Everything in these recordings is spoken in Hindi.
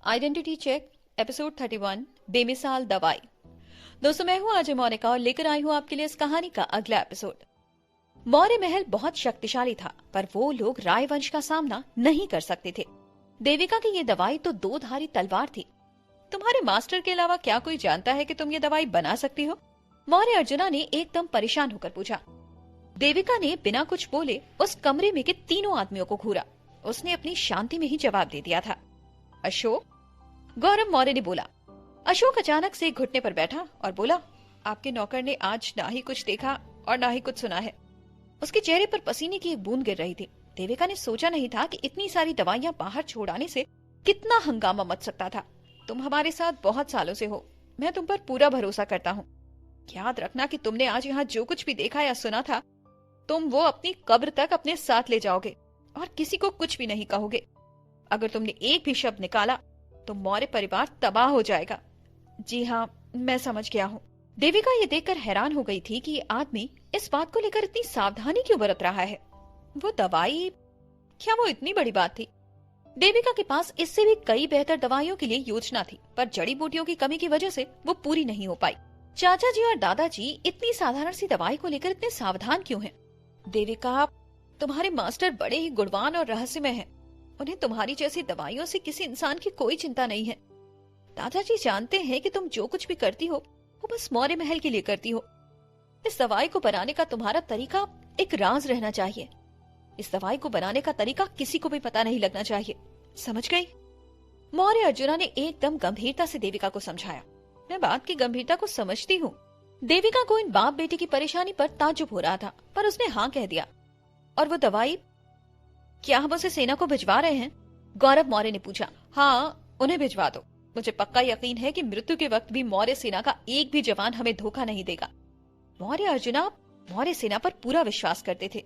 आइडेंटिटी चेक एपिसोड 31 बेमिसाल दवाई। दोस्तों, मैं हूं अजय मोनिका और लेकर आई हूं आपके लिए इस कहानी का अगला एपिसोड। मौर्य महल बहुत शक्तिशाली था, पर वो लोग राय वंश का सामना नहीं कर सकते थे। देविका की ये दवाई तो दो धारी तलवार थी। तुम्हारे मास्टर के अलावा क्या कोई जानता है कि तुम ये दवाई बना सकती हो? मौर्य अर्जुना ने एकदम परेशान होकर पूछा। देविका ने बिना कुछ बोले उस कमरे में के तीनों आदमियों को घूरा। उसने अपनी शांति में ही जवाब दे दिया था। अशोक, गौरव मौर्य ने बोला। अशोक अचानक से घुटने पर बैठा और बोला, आपके नौकर ने आज ना ही कुछ देखा और ना ही कुछ सुना है। उसके चेहरे पर पसीने की एक बूंद गिर रही थी। देविका ने सोचा नहीं था कि इतनी सारी दवाइयां बाहर छोड़ आने से कितना हंगामा मच सकता था। तुम हमारे साथ बहुत सालों से हो, मैं तुम पर पूरा भरोसा करता हूँ। याद रखना कि तुमने आज यहाँ जो कुछ भी देखा या सुना था, तुम वो अपनी कब्र तक अपने साथ ले जाओगे और किसी को कुछ भी नहीं कहोगे। अगर तुमने एक भी शब्द निकाला तो मौर्य परिवार तबाह हो जाएगा। जी हाँ, मैं समझ गया हूँ। देविका ये देखकर हैरान हो गई थी कि ये आदमी इस बात को लेकर इतनी सावधानी क्यों बरत रहा है। वो दवाई, क्या वो इतनी बड़ी बात थी? देविका के पास इससे भी कई बेहतर दवाइयों के लिए योजना थी, पर जड़ी बूटियों की कमी की वजह से वो पूरी नहीं हो पाई। चाचा जी और दादाजी इतनी साधारण सी दवाई को लेकर इतने सावधान क्यों हैं? देविका, तुम्हारे मास्टर बड़े ही गुणवान और रहस्यमय हैं। उन्हें तुम्हारी जैसी दवाइयों से किसी इंसान की कोई चिंता नहीं है। दादाजी जानते हैं कि तुम जो कुछ भी करती हो वो बस मौर्य महल के लिए करती हो। इस दवाई को बनाने का तुम्हारा तरीका एक राज रहना चाहिए। इस दवाई को बनाने का तरीका किसी को भी पता नहीं लगना चाहिए, समझ गई? मौर्य अर्जुना ने एकदम गंभीरता से देविका को समझाया। मैं बात की गंभीरता को समझती हूँ। देविका को इन बाप बेटे की परेशानी पर ताज्जुब हो रहा था, पर उसने हाँ कह दिया। और वो दवाई, क्या हम उसे सेना को भिजवा रहे हैं? गौरव मौर्य ने पूछा। हाँ, उन्हें भिजवा दो। मुझे पक्का यकीन है कि मृत्यु के वक्त भी मौर्य सेना का एक भी जवान हमें धोखा नहीं देगा। मौर्य अर्जुना मौर्य सेना पर पूरा विश्वास करते थे।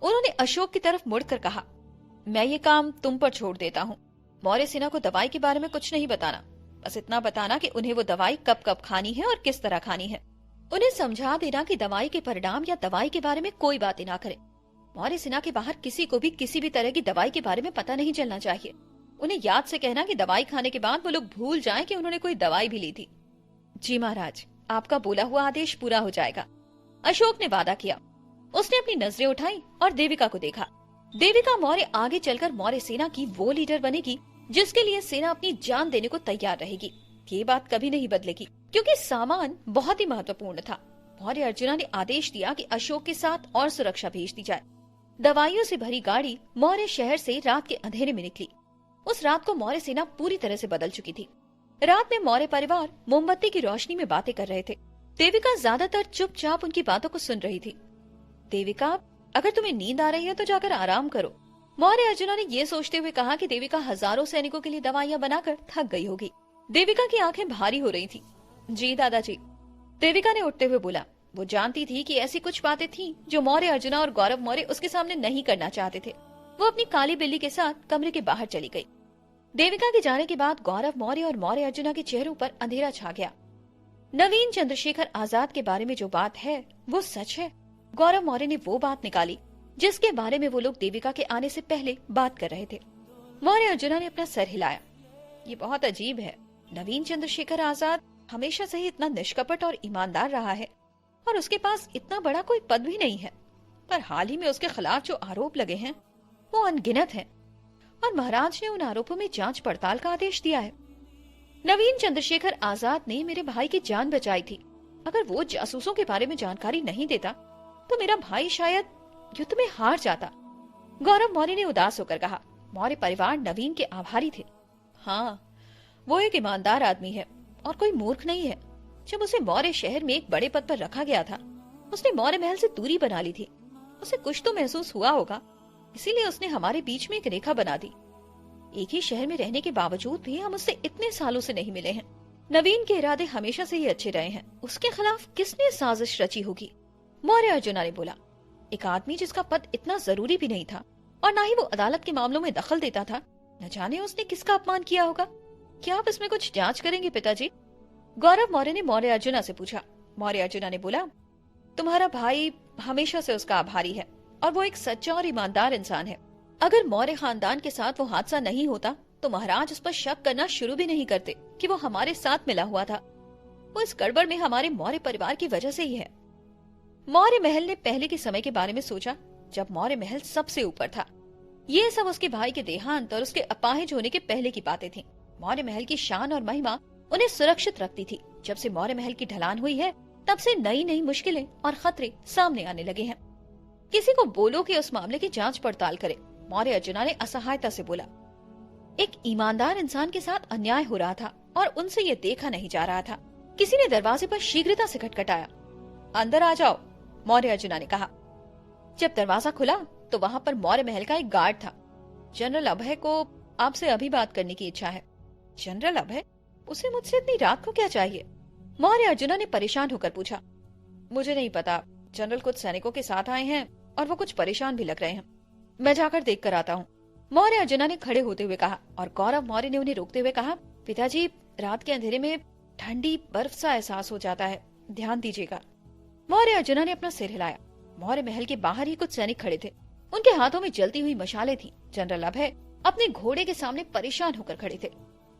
उन्होंने अशोक की तरफ मुड़कर कहा, मैं ये काम तुम पर छोड़ देता हूँ। मौर्य सेना को दवाई के बारे में कुछ नहीं बताना। बस इतना बताना कि उन्हें वो दवाई कब कब खानी है और किस तरह खानी है। उन्हें समझा देना कि दवाई के परिणाम या दवाई के बारे में कोई बातें ना करें। मौर्य सेना के बाहर किसी को भी किसी भी तरह की दवाई के बारे में पता नहीं चलना चाहिए। उन्हें याद से कहना कि दवाई खाने के बाद वो लोग भूल जाएं कि उन्होंने कोई दवाई भी ली थी। जी महाराज, आपका बोला हुआ आदेश पूरा हो जाएगा, अशोक ने वादा किया। उसने अपनी नजरें उठाई और देविका को देखा। देविका मौर्य आगे चलकर मौर्य सेना की वो लीडर बनेगी जिसके लिए सेना अपनी जान देने को तैयार रहेगी। ये बात कभी नहीं बदलेगी, क्योंकि सामान बहुत ही महत्वपूर्ण था। मौर्य अर्जुना ने आदेश दिया कि अशोक के साथ और सुरक्षा भेज दी जाए। दवाइयों से भरी गाड़ी मौर्य शहर से रात के अंधेरे में निकली। उस रात को मौर्य सेना पूरी तरह से बदल चुकी थी। रात में मौर्य परिवार मोमबत्ती की रोशनी में बातें कर रहे थे। देविका ज्यादातर चुपचाप उनकी बातों को सुन रही थी। देविका, अगर तुम्हें नींद आ रही है तो जाकर आराम करो। मौर्य अर्जुना ने ये सोचते हुए कहा कि देविका हजारों सैनिकों के लिए दवाइयां बनाकर थक गई होगी। देविका की आंखें भारी हो रही थी। जी दादाजी, देविका ने उठते हुए बोला। वो जानती थी कि ऐसी कुछ बातें थीं जो मौर्य अर्जुना और गौरव मौर्य उसके सामने नहीं करना चाहते थे। वो अपनी काली बिल्ली के साथ कमरे के बाहर चली गई। देविका के जाने के बाद गौरव मौर्य और मौर्य अर्जुना के चेहरों पर अंधेरा छा गया। नवीन चंद्रशेखर आजाद के बारे में जो बात है वो सच है। गौरव मौर्य ने वो बात निकाली जिसके बारे में वो लोग देविका के आने से पहले बात कर रहे थे। मौर्य अर्जुना ने अपना सर हिलाया। ये बहुत अजीब है। नवीन चंद्रशेखर आजाद हमेशा से ही इतना निष्कपट और ईमानदार रहा है और उसके पास इतना बड़ा कोई पद भी नहीं है, पर हाल ही में उसके खिलाफ जो आरोप लगे हैं वो अनगिनत हैं और महाराज ने उन आरोपों में जांच पड़ताल का आदेश दिया है। नवीन चंद्रशेखर आजाद ने मेरे भाई की जान बचाई थी। अगर वो जासूसों के बारे में जानकारी नहीं देता तो मेरा भाई शायद युद्ध में हार जाता। गौरव मौर्य ने उदास होकर कहा। मौर्य परिवार नवीन के आभारी थे। हाँ, वो एक ईमानदार आदमी है और कोई मूर्ख नहीं है। जब उसे मौर्य शहर में एक बड़े पद पर रखा गया था, उसने मौर्य महल से दूरी बना ली थी। उसे कुछ तो महसूस हुआ होगा, इसीलिए उसने हमारे बीच में एक रेखा बना दी। एक ही शहर में रहने के बावजूद भी हम उससे इतने सालों से नहीं मिले हैं। नवीन के इरादे हमेशा से ही अच्छे रहे हैं। उसके खिलाफ किसने साजिश रची होगी? मौर्य अर्जुना ने बोला। एक आदमी जिसका पद इतना जरूरी भी नहीं था और न ही वो अदालत के मामलों में दखल देता था, न जाने उसने किसका अपमान किया होगा। क्या आप इसमें कुछ जांच करेंगे पिताजी? गौरव मौर्य ने मौर्य अर्जुना से पूछा। मौर्य अर्जुना ने बोला, तुम्हारा भाई हमेशा से उसका आभारी है और वो एक सच्चा और ईमानदार इंसान है। अगर मौर्य खानदान के साथ वो हादसा नहीं होता तो महाराज उस पर शक करना शुरू भी नहीं करते कि वो हमारे साथ मिला हुआ था। वो इस गड़बड़ में हमारे मौर्य परिवार की वजह से ही है। मौर्य महल ने पहले के समय के बारे में सोचा, जब मौर्य महल सबसे ऊपर था। ये सब उसके भाई के देहांत और उसके अपाहिज होने के पहले की बातें थीं। मौर्य महल की शान और महिमा उन्हें सुरक्षित रखती थी। जब से मौर्य महल की ढलान हुई है, तब से नई नई मुश्किलें और खतरे सामने आने लगे हैं। किसी को बोलो कि उस मामले की जांच पड़ताल करे। मौर्य अर्जुना ने असहायता से बोला। एक ईमानदार इंसान के साथ अन्याय हो रहा था और उनसे ये देखा नहीं जा रहा था। किसी ने दरवाजे पर शीघ्रता से खटखटाया। अंदर आ जाओ, मौर्य अर्जुना ने कहा। जब दरवाजा खुला तो वहाँ पर मौर्य महल का एक गार्ड था। जनरल अभय को आपसे अभी बात करने की इच्छा है। जनरल अभय? उसे मुझसे इतनी रात को क्या चाहिए? मौर्य अर्जुना ने परेशान होकर पूछा। मुझे नहीं पता, जनरल कुछ सैनिकों के साथ आए हैं और वो कुछ परेशान भी लग रहे हैं। मैं जाकर देख कर आता हूँ, मौर्य अर्जुना ने खड़े होते हुए कहा। और गौरव मौर्य ने उन्हें रोकते हुए कहा, पिताजी, रात के अंधेरे में ठंडी बर्फ सा एहसास हो जाता है, ध्यान दीजिएगा। मौर्य अर्जुना ने अपना सिर हिलाया। मौर्य महल के बाहर ही कुछ सैनिक खड़े थे। उनके हाथों में जलती हुई मशालें थी। जनरल अभय अपने घोड़े के सामने परेशान होकर खड़े थे।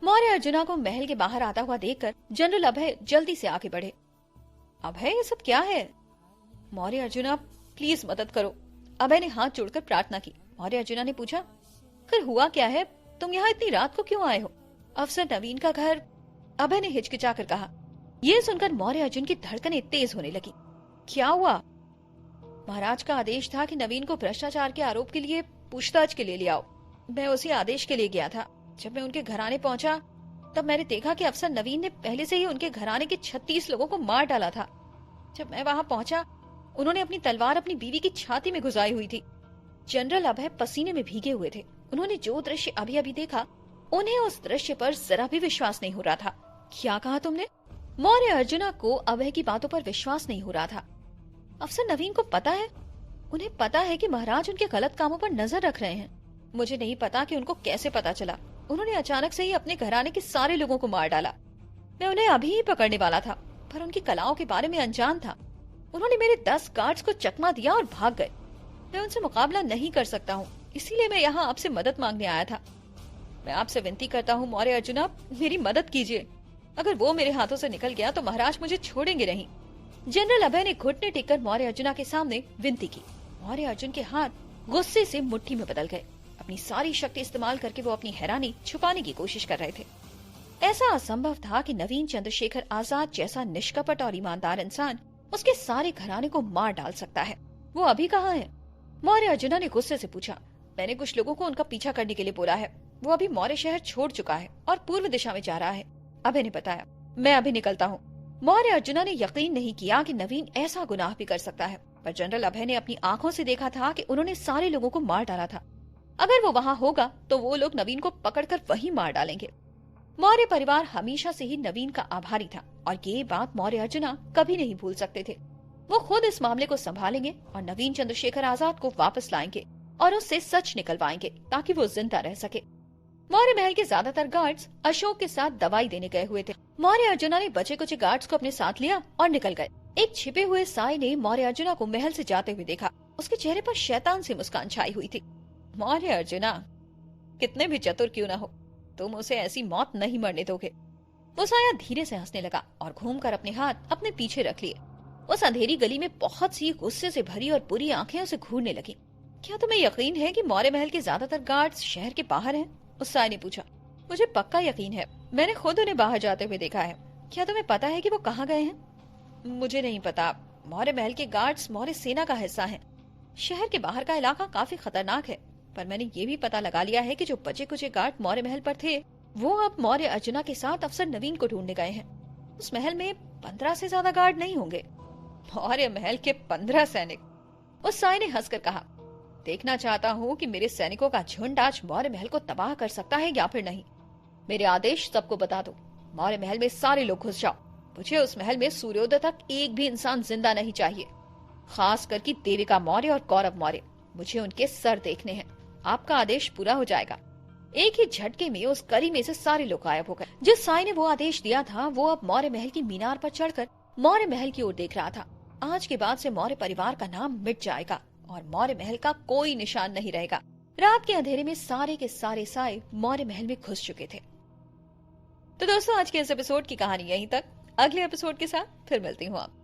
मौर्य अर्जुना को महल के बाहर आता हुआ देखकर जनरल अभय जल्दी से आगे बढ़े। अभय, ये सब क्या है? मौर्य अर्जुना, प्लीज मदद करो। अभय ने हाथ जोड़कर प्रार्थना की। मौर्य अर्जुना ने पूछा, फिर हुआ क्या है? तुम यहाँ इतनी रात को क्यों आए हो? अफसर नवीन का घर, अभय ने हिचकिचाकर कहा। यह सुनकर मौर्य अर्जुन की धड़कनें तेज होने लगी। क्या हुआ? महाराज का आदेश था कि नवीन को भ्रष्टाचार के आरोप के लिए पूछताछ के लिए ले आओ। मैं उसी आदेश के लिए गया था। जब मैं उनके घराने पहुंचा तब मैंने देखा कि अफसर नवीन ने पहले से ही उनके घराने के 36 लोगों को मार डाला था। जब मैं वहां पहुंचा, उन्होंने अपनी तलवार अपनी बीवी की छाती में घुसाई हुई थी। जनरल अभय पसीने में भीगे हुए थे। उन्होंने जो दृश्य अभी अभी देखा, उन्हें उस दृश्य पर जरा भी विश्वास नहीं हो रहा था। क्या कहा तुमने? मौर्य अर्जुना को अभय की बातों पर विश्वास नहीं हो रहा था। अफसर नवीन को पता है? उन्हें पता है कि महाराज उनके गलत कामों पर नजर रख रहे हैं। मुझे नहीं पता कि उनको कैसे पता चला। उन्होंने अचानक से ही अपने घराने के सारे लोगों को मार डाला। मैं उन्हें अभी ही पकड़ने वाला था, पर उनकी कलाओं के बारे में अनजान था। उन्होंने मेरे 10 गार्ड्स को चकमा दिया और भाग गए। मैं उनसे मुकाबला नहीं कर सकता हूँ, इसीलिए मैं यहाँ आपसे मदद मांगने आया था। मैं आपसे विनती करता हूँ मौर्य अर्जुना, मेरी मदद कीजिए। अगर वो मेरे हाथों से निकल गया तो महाराज मुझे छोड़ेंगे नहीं। जनरल अभय ने घुटने टेककर मौर्य अर्जुना के सामने विनती की। मौर्य अर्जुन के हाथ गुस्से से मुट्ठी में बदल गए। अपनी सारी शक्ति इस्तेमाल करके वो अपनी हैरानी छुपाने की कोशिश कर रहे थे। ऐसा असंभव था कि नवीन चंद्रशेखर आजाद जैसा निष्कपट और ईमानदार इंसान उसके सारे घराने को मार डाल सकता है। वो अभी कहाँ है? मौर्य अर्जुना ने गुस्से से पूछा। मैंने कुछ लोगों को उनका पीछा करने के लिए बोला है। वो अभी मौर्य शहर छोड़ चुका है और पूर्व दिशा में जा रहा है, अभय ने बताया। मैं अभी निकलता हूँ। मौर्य अर्जुना ने यकीन नहीं किया कि नवीन ऐसा गुनाह भी कर सकता है, पर जनरल अभय ने अपनी आंखों से देखा था कि उन्होंने सारे लोगों को मार डाला था। अगर वो वहाँ होगा तो वो लोग नवीन को पकड़कर वहीं मार डालेंगे। मौर्य परिवार हमेशा से ही नवीन का आभारी था और ये बात मौर्य अर्जुना कभी नहीं भूल सकते थे। वो खुद इस मामले को संभालेंगे और नवीन चंद्रशेखर आजाद को वापस लाएंगे और उससे सच निकलवाएंगे ताकि वो जिंदा रह सके। मौर्य महल के ज्यादातर गार्ड्स अशोक के साथ दवाई देने गए हुए थे। मौर्य अर्जुना ने बचे कुछ गार्ड्स को अपने साथ लिया और निकल गए। एक छिपे हुए साई ने मौर्य अर्जुना को महल से जाते हुए देखा। उसके चेहरे पर शैतान सी मुस्कान छाई हुई थी। मौर्य अर्जुना, कितने भी चतुर क्यों न हो, तुम उसे ऐसी मौत नहीं मरने दोगे। वो साया धीरे से हंसने लगा और घूमकर अपने हाथ अपने पीछे रख लिए। उस अंधेरी गली में बहुत सी गुस्से से भरी और बुरी आंखें उसे घूरने लगी। क्या तुम्हें यकीन है कि मौर्य महल के ज्यादातर गार्ड्स शहर के बाहर हैं? उस साई ने पूछा। मुझे पक्का यकीन है, मैंने खुद उन्हें बाहर जाते हुए देखा है। क्या तुम्हें पता है कि वो कहाँ गए हैं? मुझे नहीं पता। मौर्य महल के गार्ड्स मौर्य सेना का हिस्सा हैं। शहर के बाहर का इलाका काफी खतरनाक है, पर मैंने ये भी पता लगा लिया है कि जो बचे कुछ गार्ड मौर्य महल पर थे वो अब मौर्य अर्जुना के साथ अफसर नवीन को ढूंढने गए हैं। उस महल में 15 से ज्यादा गार्ड नहीं होंगे। मौर्य महल के 15 सैनिक? उस साई ने हंसकर कहा। देखना चाहता हूँ कि मेरे सैनिकों का झुंड आज मौर्य महल को तबाह कर सकता है या फिर नहीं। मेरे आदेश सबको बता दो। मौर्य महल में सारे लोग घुस जाओ। मुझे उस महल में सूर्योदय तक एक भी इंसान जिंदा नहीं चाहिए, खास करके देविका मौर्य और गौरव मौर्य। मुझे उनके सर देखने हैं। आपका आदेश पूरा हो जाएगा। एक ही झटके में उस करी में से सारे लोग गायब हो गए। जिस साई ने वो आदेश दिया था वो अब मौर्य महल की मीनार पर चढ़कर मौर्य महल की ओर देख रहा था। आज के बाद से मौर्य परिवार का नाम मिट जाएगा और मौर्य महल का कोई निशान नहीं रहेगा। रात के अंधेरे में सारे के सारे साए मौर्य महल में घुस चुके थे। तो दोस्तों, आज के इस एपिसोड की कहानी यहीं तक। अगले एपिसोड के साथ फिर मिलती हूँ आप